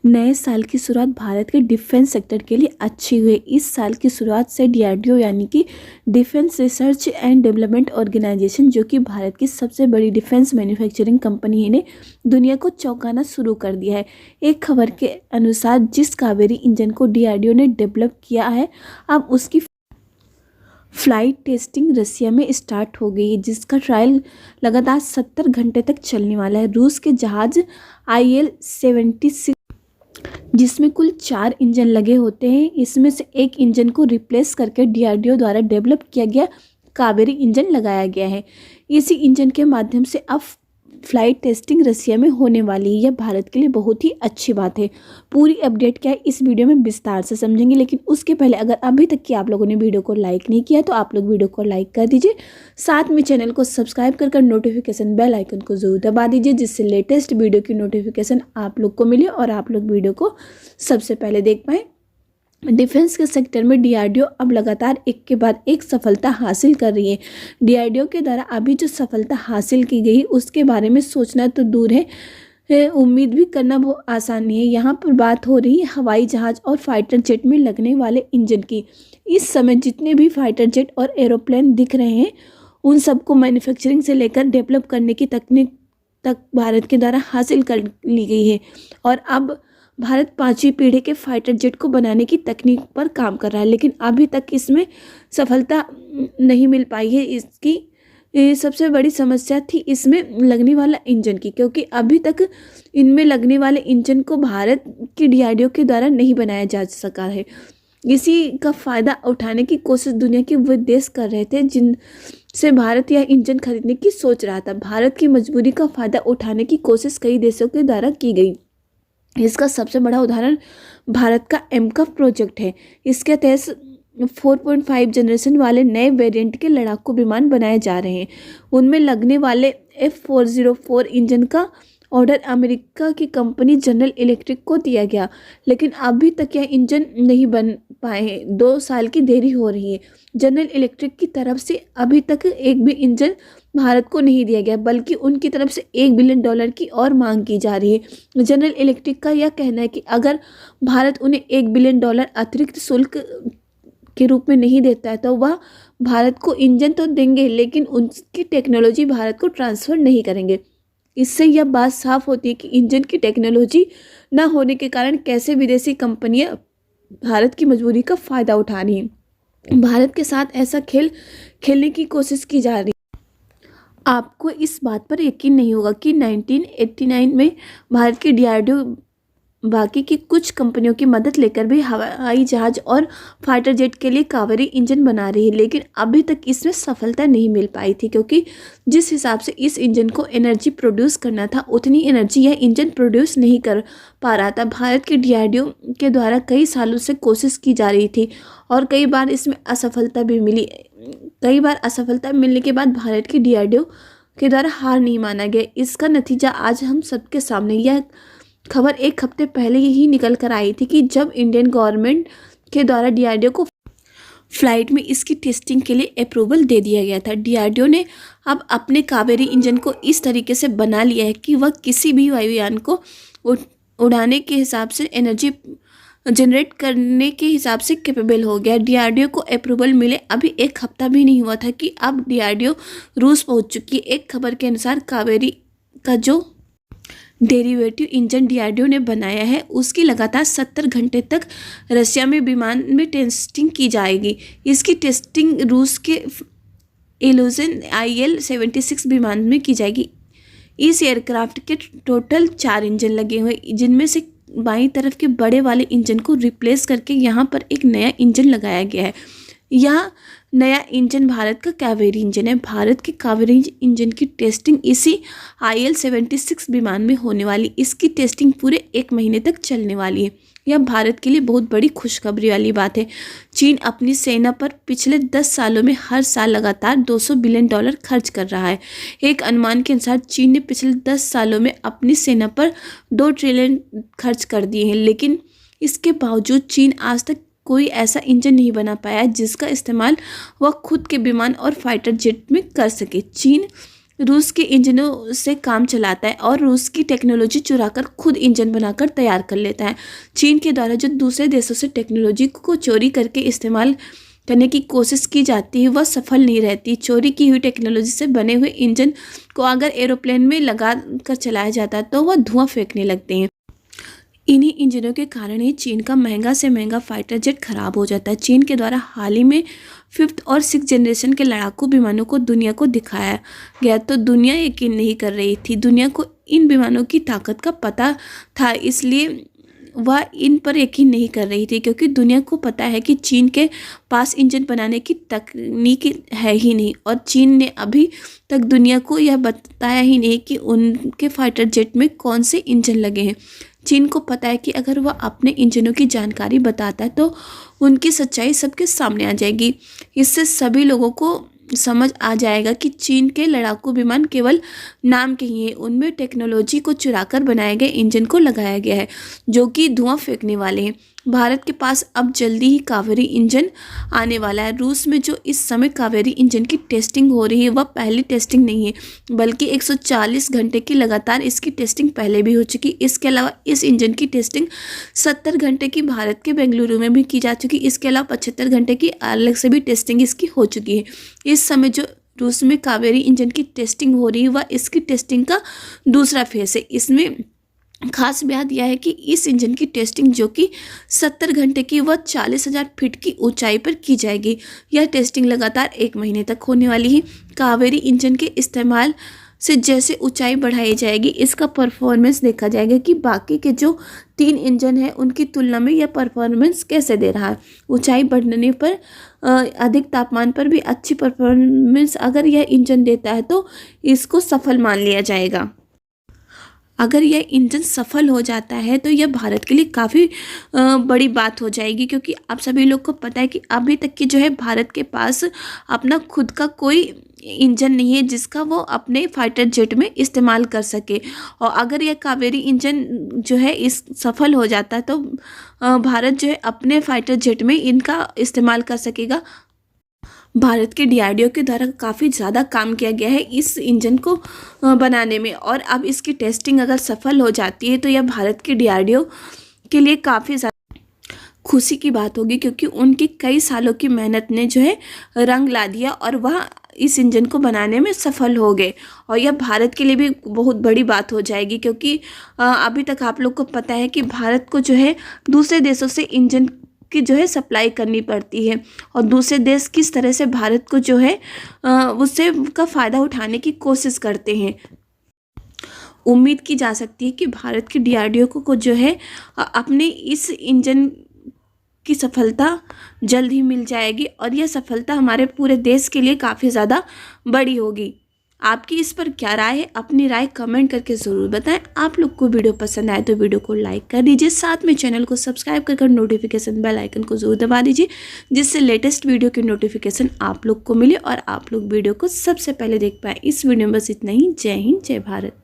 नए साल की शुरुआत भारत के डिफेंस सेक्टर के लिए अच्छी हुई। इस साल की शुरुआत से डीआरडीओ यानी कि defence research and development organisation, जो कि भारत की सबसे बड़ी डिफेंस मैन्युफैक्चरिंग कंपनी है, ने दुनिया को चौंकाना शुरू कर दिया है। एक खबर के अनुसार जिस कावेरी इंजन को डीआरडीओ ने डेवलप किया है, अब उसकी फ्लाइट टेस्टिंग रसिया में स्टार्ट हो गई है, जिसका ट्रायल लगातार 70 घंटे तक चलने वाला है। रूस के जहाज IL-76, जिसमें कुल 4 इंजन लगे होते हैं, इसमें से एक इंजन को रिप्लेस करके डीआरडीओ द्वारा डेवलप किया गया कावेरी इंजन लगाया गया है। इसी इंजन के माध्यम से अब फ्लाइट टेस्टिंग रसिया में होने वाली है। यह भारत के लिए बहुत ही अच्छी बात है। पूरी अपडेट क्या है इस वीडियो में विस्तार से समझेंगे, लेकिन उसके पहले अगर अभी तक कि आप लोगों ने वीडियो को लाइक नहीं किया तो आप लोग वीडियो को लाइक कर दीजिए। साथ में चैनल को सब्सक्राइब कर नोटिफिकेशन बेल आइकन को जरूर दबा दीजिए, जिससे लेटेस्ट वीडियो की नोटिफिकेशन आप लोग को मिले और आप लोग वीडियो को सबसे पहले देख पाएँ। डिफेंस के सेक्टर में डीआरडीओ अब लगातार एक के बाद एक सफलता हासिल कर रही है। डीआरडीओ के द्वारा अभी जो सफलता हासिल की गई उसके बारे में सोचना तो दूर है, उम्मीद भी करना बहुत आसान नहीं है। यहाँ पर बात हो रही है हवाई जहाज और फाइटर जेट में लगने वाले इंजन की। इस समय जितने भी फाइटर जेट और एरोप्लेन दिख रहे हैं, उन सबको मैन्युफैक्चरिंग से लेकर डेवलप करने की तकनीक तक भारत के द्वारा हासिल कर ली गई है। और अब भारत 5वीं पीढ़ी के फाइटर जेट को बनाने की तकनीक पर काम कर रहा है, लेकिन अभी तक इसमें सफलता नहीं मिल पाई है। इसकी सबसे बड़ी समस्या थी इसमें लगने वाला इंजन की, क्योंकि अभी तक इनमें लगने वाले इंजन को भारत की डीआरडीओ के द्वारा नहीं बनाया जा सका है। इसी का फ़ायदा उठाने की कोशिश दुनिया के वो देश कर रहे थे जिनसे भारत यह इंजन खरीदने की सोच रहा था। भारत की मजबूरी का फ़ायदा उठाने की कोशिश कई देशों के द्वारा की गई। इसका सबसे बड़ा उदाहरण भारत का एमका प्रोजेक्ट है। इसके तहत 4.5 जनरेशन वाले नए वेरिएंट के लड़ाकू विमान बनाए जा रहे हैं। उनमें लगने वाले F404 इंजन का ऑर्डर अमेरिका की कंपनी जनरल इलेक्ट्रिक को दिया गया, लेकिन अभी तक यह इंजन नहीं बन पाए हैं। 2 साल की देरी हो रही है। जनरल इलेक्ट्रिक की तरफ से अभी तक एक भी इंजन भारत को नहीं दिया गया, बल्कि उनकी तरफ से $1 बिलियन की और मांग की जा रही है। जनरल इलेक्ट्रिक का यह कहना है कि अगर भारत उन्हें $1 बिलियन अतिरिक्त शुल्क के रूप में नहीं देता है तो वह भारत को इंजन तो देंगे, लेकिन उनकी टेक्नोलॉजी भारत को ट्रांसफ़र नहीं करेंगे। इससे यह बात साफ होती है कि इंजन की टेक्नोलॉजी न होने के कारण कैसे विदेशी कंपनियां भारत की मजबूरी का फ़ायदा उठा रही हैं। भारत के साथ ऐसा खेल खेलने की कोशिश की जा रही है। आपको इस बात पर यकीन नहीं होगा कि 1989 में भारत की डीआरडीओ बाकी की कुछ कंपनियों की मदद लेकर भी हवाई जहाज और फाइटर जेट के लिए कावेरी इंजन बना रही है, लेकिन अभी तक इसमें सफलता नहीं मिल पाई थी, क्योंकि जिस हिसाब से इस इंजन को एनर्जी प्रोड्यूस करना था उतनी एनर्जी यह इंजन प्रोड्यूस नहीं कर पा रहा था। भारत के डीआरडीओ के द्वारा कई सालों से कोशिश की जा रही थी और कई बार इसमें असफलता भी मिली। कई बार असफलता मिलने के बाद भारत की डीआरडीओ के द्वारा हार नहीं माना गया। इसका नतीजा आज हम सबके सामने। यह खबर एक हफ्ते पहले ही निकल कर आई थी कि जब इंडियन गवर्नमेंट के द्वारा डीआरडीओ को फ्लाइट में इसकी टेस्टिंग के लिए अप्रूवल दे दिया गया था। डीआरडीओ ने अब अपने कावेरी इंजन को इस तरीके से बना लिया है कि वह किसी भी वायुयान को उड़ाने के हिसाब से एनर्जी जनरेट करने के हिसाब से कैपेबल हो गया। डीआरडीओ को अप्रूवल मिले अभी एक हफ्ता भी नहीं हुआ था कि अब डीआरडीओ रूस पहुंच चुकी है। एक खबर के अनुसार कावेरी का जो डेरिवेटिव इंजन डीआरडीओ ने बनाया है उसकी लगातार 70 घंटे तक रशिया में विमान में टेस्टिंग की जाएगी। इसकी टेस्टिंग रूस के इल्यूजन IL-76 विमान में की जाएगी। इस एयरक्राफ्ट के टोटल 4 इंजन लगे हुए, जिनमें से बाईं तरफ के बड़े वाले इंजन को रिप्लेस करके यहाँ पर एक नया इंजन लगाया गया है। यह नया इंजन भारत का कावेरी इंजन है। भारत के कावेरी इंजन की टेस्टिंग इसी IL-76 विमान में होने वाली। इसकी टेस्टिंग पूरे 1 महीने तक चलने वाली है। यह भारत के लिए बहुत बड़ी खुशखबरी वाली बात है। चीन अपनी सेना पर पिछले 10 सालों में हर साल लगातार $200 बिलियन खर्च कर रहा है। एक अनुमान के अनुसार चीन ने पिछले 10 सालों में अपनी सेना पर 2 ट्रिलियन खर्च कर दिए हैं, लेकिन इसके बावजूद चीन आज तक कोई ऐसा इंजन नहीं बना पाया जिसका इस्तेमाल वह खुद के विमान और फाइटर जेट में कर सके। चीन रूस के इंजनों से काम चलाता है और रूस की टेक्नोलॉजी चुराकर खुद इंजन बनाकर तैयार कर लेता है। चीन के द्वारा जो दूसरे देशों से टेक्नोलॉजी को चोरी करके इस्तेमाल करने की कोशिश की जाती है वह सफल नहीं रहती। चोरी की हुई टेक्नोलॉजी से बने हुए इंजन को अगर एरोप्लेन में लगा कर चलाया जाता है तो वह धुआं फेंकने लगते हैं। इन्हीं इंजनों के कारण ही चीन का महंगा से महंगा फाइटर जेट खराब हो जाता है। चीन के द्वारा हाल ही में 5th और 6th जनरेशन के लड़ाकू विमानों को दुनिया को दिखाया गया तो दुनिया यकीन नहीं कर रही थी। दुनिया को इन विमानों की ताकत का पता था, इसलिए वह इन पर यकीन नहीं कर रही थी, क्योंकि दुनिया को पता है कि चीन के पास इंजन बनाने की तकनीक है ही नहीं और चीन ने अभी तक दुनिया को यह बताया ही नहीं कि उनके फाइटर जेट में कौन से इंजन लगे हैं। चीन को पता है कि अगर वह अपने इंजनों की जानकारी बताता है तो उनकी सच्चाई सबके सामने आ जाएगी। इससे सभी लोगों को समझ आ जाएगा कि चीन के लड़ाकू विमान केवल नाम के ही हैं, उनमें टेक्नोलॉजी को चुराकर बनाए गए इंजन को लगाया गया है जो कि धुआं फेंकने वाले हैं। भारत के पास अब जल्दी ही कावेरी इंजन आने वाला है। रूस में जो इस समय कावेरी इंजन की टेस्टिंग हो रही है वह पहली टेस्टिंग नहीं है, बल्कि 140 घंटे की लगातार इसकी टेस्टिंग पहले भी हो चुकी। इसके अलावा इस इंजन की टेस्टिंग 70 घंटे की भारत के बेंगलुरु में भी की जा चुकी। इसके अलावा 75 घंटे की अलग से भी टेस्टिंग इसकी हो चुकी है। इस समय जो रूस में कावेरी इंजन की टेस्टिंग हो रही है वह इसकी टेस्टिंग का दूसरा फेज है। इसमें खास बात यह है कि इस इंजन की टेस्टिंग जो कि 70 घंटे की वह 40,000 फीट की ऊंचाई पर की जाएगी। यह टेस्टिंग लगातार 1 महीने तक होने वाली है। कावेरी इंजन के इस्तेमाल से जैसे ऊंचाई बढ़ाई जाएगी इसका परफॉर्मेंस देखा जाएगा कि बाकी के जो 3 इंजन हैं उनकी तुलना में यह परफॉर्मेंस कैसे दे रहा है। ऊंचाई बढ़ने पर अधिक तापमान पर भी अच्छी परफॉर्मेंस अगर यह इंजन देता है तो इसको सफल मान लिया जाएगा। अगर यह इंजन सफल हो जाता है तो यह भारत के लिए काफ़ी बड़ी बात हो जाएगी, क्योंकि आप सभी लोग को पता है कि अभी तक की जो है भारत के पास अपना खुद का कोई इंजन नहीं है जिसका वो अपने फाइटर जेट में इस्तेमाल कर सके। और अगर यह कावेरी इंजन जो है इस सफल हो जाता है तो भारत जो है अपने फाइटर जेट में इनका इस्तेमाल कर सकेगा। भारत के डीआरडीओ के द्वारा काफ़ी ज़्यादा काम किया गया है इस इंजन को बनाने में और अब इसकी टेस्टिंग अगर सफल हो जाती है तो यह भारत के डीआरडीओ के लिए काफ़ी ज़्यादा खुशी की बात होगी, क्योंकि उनकी कई सालों की मेहनत ने जो है रंग ला दिया और वह इस इंजन को बनाने में सफल हो गए। और यह भारत के लिए भी बहुत बड़ी बात हो जाएगी, क्योंकि अभी तक आप लोग को पता है कि भारत को जो है दूसरे देशों से इंजन की जो है सप्लाई करनी पड़ती है और दूसरे देश किस तरह से भारत को जो है उससे का फ़ायदा उठाने की कोशिश करते हैं। उम्मीद की जा सकती है कि भारत के डीआरडीओ को जो है अपने इस इंजन की सफलता जल्द ही मिल जाएगी और यह सफलता हमारे पूरे देश के लिए काफ़ी ज़्यादा बड़ी होगी। आपकी इस पर क्या राय है? अपनी राय कमेंट करके ज़रूर बताएं। आप लोग को वीडियो पसंद आए तो वीडियो को लाइक कर दीजिए, साथ में चैनल को सब्सक्राइब कर नोटिफिकेशन बेल आइकन को ज़रूर दबा दीजिए, जिससे लेटेस्ट वीडियो की नोटिफिकेशन आप लोग को मिले और आप लोग वीडियो को सबसे पहले देख पाएँ। इस वीडियो में बस इतना ही। जय हिंद, जय भारत।